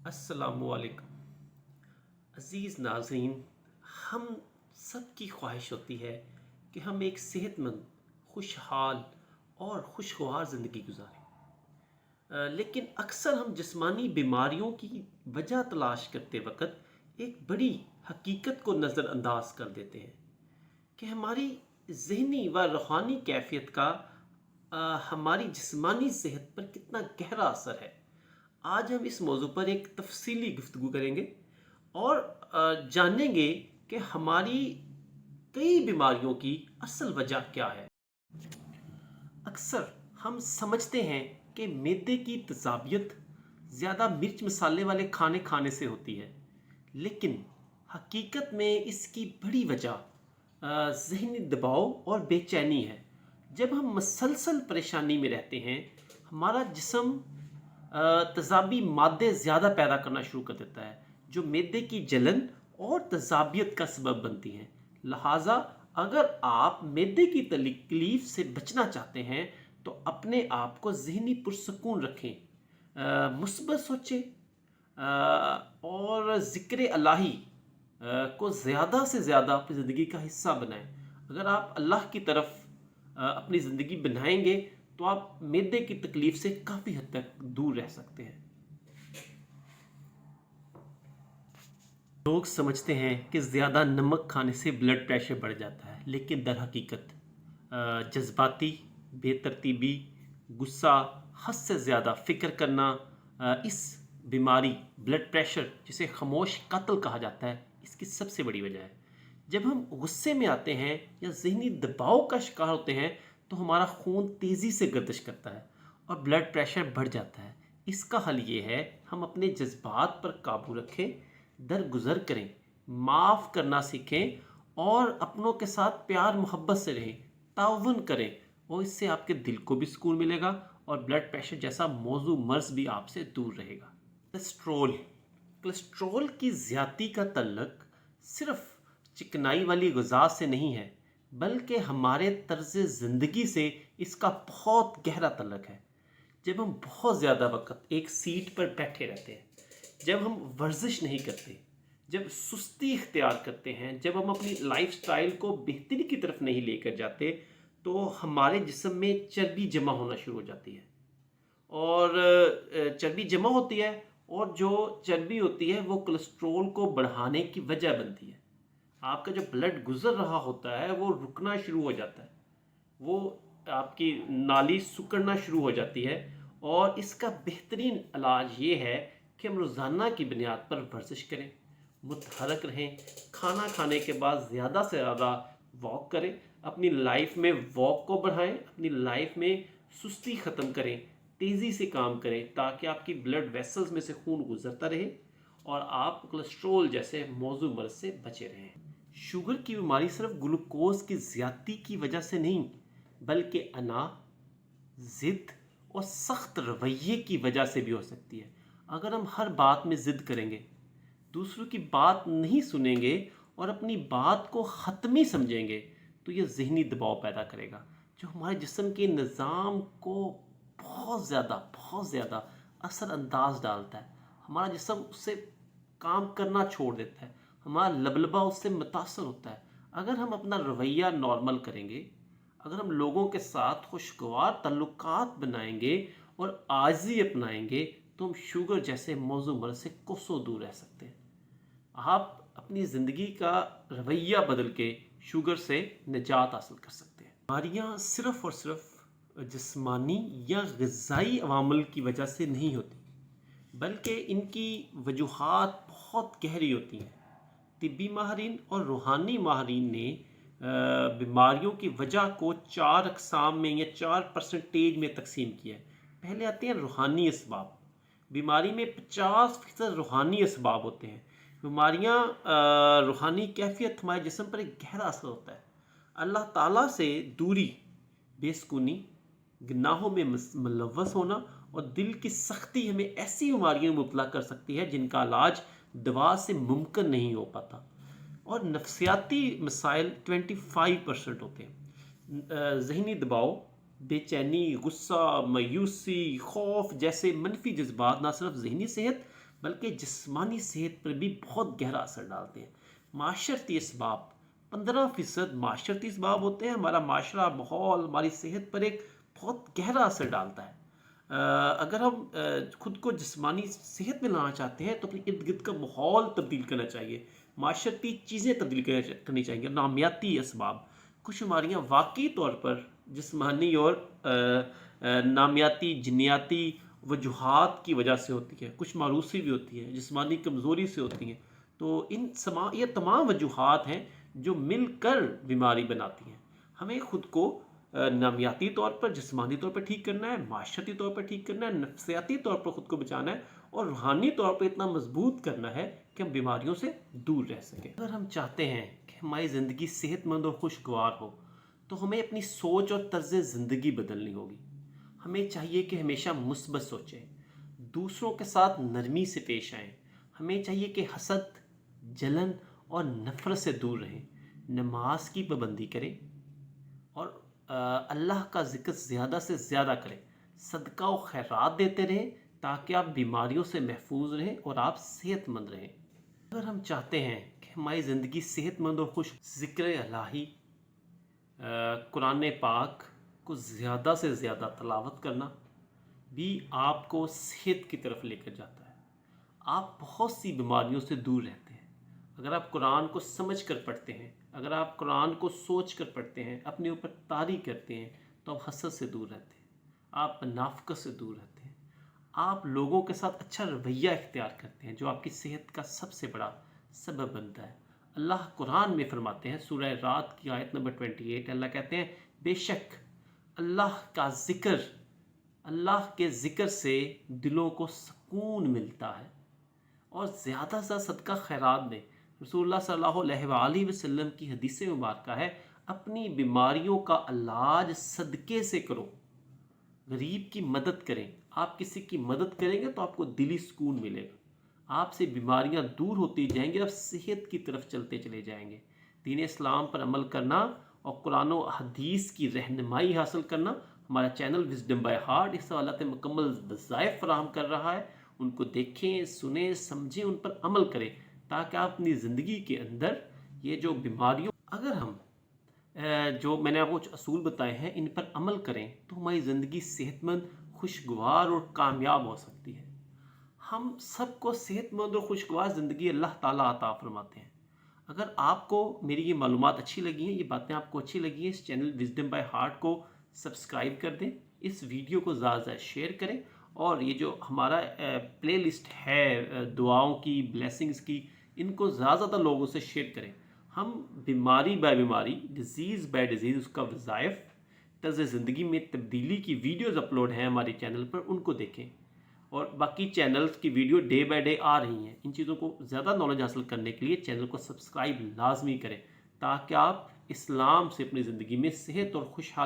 السلام علیکم عزیز ناظرین. ہم سب کی خواہش ہوتی ہے کہ ہم ایک صحت مند، خوشحال اور خوشگوار زندگی گزاریں. لیکن اکثر ہم جسمانی بیماریوں کی وجہ تلاش کرتے وقت ایک بڑی حقیقت کو نظر انداز کر دیتے ہیں کہ ہماری ذہنی و روحانی کیفیت کا ہماری جسمانی صحت پر کتنا گہرا اثر ہے. آج ہم اس موضوع پر ایک تفصیلی گفتگو کریں گے اور جانیں گے کہ ہماری کئی بیماریوں کی اصل وجہ کیا ہے. اکثر ہم سمجھتے ہیں کہ معدے کی تیزابیت زیادہ مرچ مسالے والے کھانے کھانے سے ہوتی ہے، لیکن حقیقت میں اس کی بڑی وجہ ذہنی دباؤ اور بے چینی ہے. جب ہم مسلسل پریشانی میں رہتے ہیں، ہمارا جسم تیزابی مادے زیادہ پیدا کرنا شروع کر دیتا ہے جو معدے کی جلن اور تیزابیت کا سبب بنتی ہیں. لہٰذا اگر آپ معدے کی تکلیف سے بچنا چاہتے ہیں تو اپنے آپ کو ذہنی پرسکون رکھیں، مثبت سوچیں اور ذکر الہی کو زیادہ سے زیادہ اپنی زندگی کا حصہ بنائیں. اگر آپ اللہ کی طرف اپنی زندگی بنائیں گے تو آپ معدے کی تکلیف سے کافی حد تک دور رہ سکتے ہیں. لوگ سمجھتے ہیں کہ زیادہ نمک کھانے سے بلڈ پریشر بڑھ جاتا ہے، لیکن در حقیقت جذباتی بے ترتیبی، غصہ، حد سے زیادہ فکر کرنا اس بیماری بلڈ پریشر جسے خاموش قاتل کہا جاتا ہے اس کی سب سے بڑی وجہ ہے. جب ہم غصے میں آتے ہیں یا ذہنی دباؤ کا شکار ہوتے ہیں تو ہمارا خون تیزی سے گردش کرتا ہے اور بلڈ پریشر بڑھ جاتا ہے. اس کا حل یہ ہے ہم اپنے جذبات پر قابو رکھیں، درگزر کریں، معاف کرنا سیکھیں اور اپنوں کے ساتھ پیار محبت سے رہیں، تعاون کریں، اور اس سے آپ کے دل کو بھی سکون ملے گا اور بلڈ پریشر جیسا موضوع مرض بھی آپ سے دور رہے گا. کولیسٹرول کی زیادتی کا تعلق صرف چکنائی والی غذا سے نہیں ہے، بلکہ ہمارے طرز زندگی سے اس کا بہت گہرا تعلق ہے. جب ہم بہت زیادہ وقت ایک سیٹ پر بیٹھے رہتے ہیں، جب ہم ورزش نہیں کرتے، جب سستی اختیار کرتے ہیں، جب ہم اپنی لائف سٹائل کو بہتری کی طرف نہیں لے کر جاتے تو ہمارے جسم میں چربی جمع ہونا شروع ہو جاتی ہے. اور چربی جمع ہوتی ہے اور جو چربی ہوتی ہے وہ کولیسٹرول کو بڑھانے کی وجہ بنتی ہے. آپ کا جو بلڈ گزر رہا ہوتا ہے وہ رکنا شروع ہو جاتا ہے، وہ آپ کی نالی سکڑنا شروع ہو جاتی ہے. اور اس کا بہترین علاج یہ ہے کہ ہم روزانہ کی بنیاد پر ورزش کریں، متحرک رہیں، کھانا کھانے کے بعد زیادہ سے زیادہ واک کریں، اپنی لائف میں واک کو بڑھائیں، اپنی لائف میں سستی ختم کریں، تیزی سے کام کریں تاکہ آپ کی بلڈ ویسلز میں سے خون گزرتا رہے اور آپ کولیسٹرول جیسے موضوع مرض سے بچے رہیں. شوگر کی بیماری صرف گلوکوز کی زیادتی کی وجہ سے نہیں، بلکہ انا، ضد اور سخت رویے کی وجہ سے بھی ہو سکتی ہے. اگر ہم ہر بات میں ضد کریں گے، دوسروں کی بات نہیں سنیں گے اور اپنی بات کو حتمی سمجھیں گے تو یہ ذہنی دباؤ پیدا کرے گا جو ہمارے جسم کے نظام کو بہت زیادہ اثر انداز ڈالتا ہے. ہمارا جسم اس سے کام کرنا چھوڑ دیتا ہے، ہمارا لبلبہ اس سے متاثر ہوتا ہے. اگر ہم اپنا رویہ نارمل کریں گے، اگر ہم لوگوں کے ساتھ خوشگوار تعلقات بنائیں گے اور عاجزی اپنائیں گے تو ہم شوگر جیسے موضوع مرض سے کوسوں دور رہ سکتے ہیں. آپ اپنی زندگی کا رویہ بدل کے شوگر سے نجات حاصل کر سکتے ہیں. بیماریاں صرف اور صرف جسمانی یا غذائی عوامل کی وجہ سے نہیں ہوتی، بلکہ ان کی وجوہات بہت گہری ہوتی ہیں. طبی ماہرین اور روحانی ماہرین نے بیماریوں کی وجہ کو 4 اقسام میں یا 4% میں تقسیم کیا ہے. پہلے آتے ہیں روحانی اسباب. بیماری میں 50% روحانی اسباب ہوتے ہیں. بیماریاں روحانی کیفیت ہمارے جسم پر ایک گہرا اثر ہوتا ہے. اللہ تعالیٰ سے دوری، بے سکونی، گناہوں میں ملوث ہونا اور دل کی سختی ہمیں ایسی بیماریوں میں مبتلا کر سکتی ہے جن کا علاج دوا سے ممکن نہیں ہو پاتا. اور نفسیاتی مسائل 25% ہوتے ہیں. ذہنی دباؤ، بے چینی، غصہ، مایوسی، خوف جیسے منفی جذبات نہ صرف ذہنی صحت بلکہ جسمانی صحت پر بھی بہت گہرا اثر ڈالتے ہیں۔ معاشرتی اسباب، 15% معاشرتی اسباب ہوتے ہیں۔ ہمارا معاشرہ، ماحول ہماری صحت پر ایک بہت گہرا اثر ڈالتا ہے۔ اگر ہم خود کو جسمانی صحت میں لانا چاہتے ہیں تو اپنے ارد گرد کا ماحول تبدیل کرنا چاہیے، معاشرتی چیزیں تبدیل کرنی چاہیے۔ نامیاتی اسباب، کچھ بیماریاں واقعی طور پر جسمانی اور نامیاتی جنیاتی وجوہات کی وجہ سے ہوتی ہے، کچھ موروثی بھی ہوتی ہے، جسمانی کمزوری سے ہوتی ہیں۔ تو یہ تمام وجوہات ہیں جو مل کر بیماری بناتی ہیں۔ ہمیں خود کو نامیاتی طور پر، جسمانی طور پر ٹھیک کرنا ہے، معاشرتی طور پر ٹھیک کرنا ہے، نفسیاتی طور پر خود کو بچانا ہے، اور روحانی طور پر اتنا مضبوط کرنا ہے کہ ہم بیماریوں سے دور رہ سکیں۔ اگر ہم چاہتے ہیں کہ ہماری زندگی صحت مند اور خوشگوار ہو تو ہمیں اپنی سوچ اور طرز زندگی بدلنی ہوگی۔ ہمیں چاہیے کہ ہمیشہ مثبت سوچیں، دوسروں کے ساتھ نرمی سے پیش آئیں۔ ہمیں چاہیے کہ حسد، جلن اور نفرت سے دور رہیں، نماز کی پابندی کریں اور اللہ کا ذکر زیادہ سے زیادہ کریں، صدقہ و خیرات دیتے رہیں تاکہ آپ بیماریوں سے محفوظ رہیں اور آپ صحت مند رہیں۔ اگر ہم چاہتے ہیں کہ ہماری زندگی صحت مند اور خوش، ذکر الہی، قرآن پاک کو زیادہ سے زیادہ تلاوت کرنا بھی آپ کو صحت کی طرف لے کر جاتا ہے۔ آپ بہت سی بیماریوں سے دور رہتے ہیں اگر آپ قرآن کو سمجھ کر پڑھتے ہیں، اگر آپ قرآن کو سوچ کر پڑھتے ہیں، اپنے اوپر طاری کرتے ہیں، تو آپ حسد سے دور رہتے ہیں، آپ منافقت سے دور رہتے ہیں، آپ لوگوں کے ساتھ اچھا رویہ اختیار کرتے ہیں جو آپ کی صحت کا سب سے بڑا سبب بنتا ہے۔ اللہ قرآن میں فرماتے ہیں، سورہ رات کی آیت نمبر 28، اللہ کہتے ہیں بے شک اللہ کا ذکر، اللہ کے ذکر سے دلوں کو سکون ملتا ہے، اور زیادہ سے صدقہ خیرات دیں۔ رسول اللہ صلی اللہ علیہ وآلہ وسلم کی حدیث مبارکہ ہے، اپنی بیماریوں کا علاج صدقے سے کرو، غریب کی مدد کریں۔ آپ کسی کی مدد کریں گے تو آپ کو دلی سکون ملے گا، آپ سے بیماریاں دور ہوتی جائیں گی، آپ صحت کی طرف چلتے چلے جائیں گے۔ دین اسلام پر عمل کرنا اور قرآن و حدیث کی رہنمائی حاصل کرنا، ہمارا چینل وزڈم بائی ہارٹ اس حوالات مکمل وظائف فراہم کر رہا ہے۔ ان کو دیکھیں، سنیں، سمجھیں، ان پر عمل کریں تاکہ آپ اپنی زندگی کے اندر یہ جو بیماریوں، اگر ہم جو میں نے آپ کو کچھ اصول بتائے ہیں ان پر عمل کریں تو ہماری زندگی صحت مند، خوشگوار اور کامیاب ہو سکتی ہے۔ ہم سب کو صحت مند اور خوشگوار زندگی اللہ تعالیٰ عطا فرماتے ہیں۔ اگر آپ کو میری یہ معلومات اچھی لگی ہیں، یہ باتیں آپ کو اچھی لگی ہیں، اس چینل وزڈم بائی ہارٹ کو سبسکرائب کر دیں، اس ویڈیو کو زیادہ زیادہ شیئر کریں، اور یہ جو ہمارا پلے لسٹ ہے دعاؤں کی، بلیسنگز کی، ان کو زیادہ زیادہ لوگوں سے شیئر کریں۔ ہم بیماری بائی بیماری، ڈیزیز بائی ڈیزیز، اس کا وظائف، طرز زندگی میں تبدیلی کی ویڈیوز اپلوڈ ہیں ہمارے چینل پر، ان کو دیکھیں، اور باقی چینلز کی ویڈیو ڈے بائی ڈے آ رہی ہیں۔ ان چیزوں کو زیادہ نالج حاصل کرنے کے لیے چینل کو سبسکرائب لازمی کریں تاکہ آپ اسلام سے اپنی زندگی میں صحت اور خوشحالی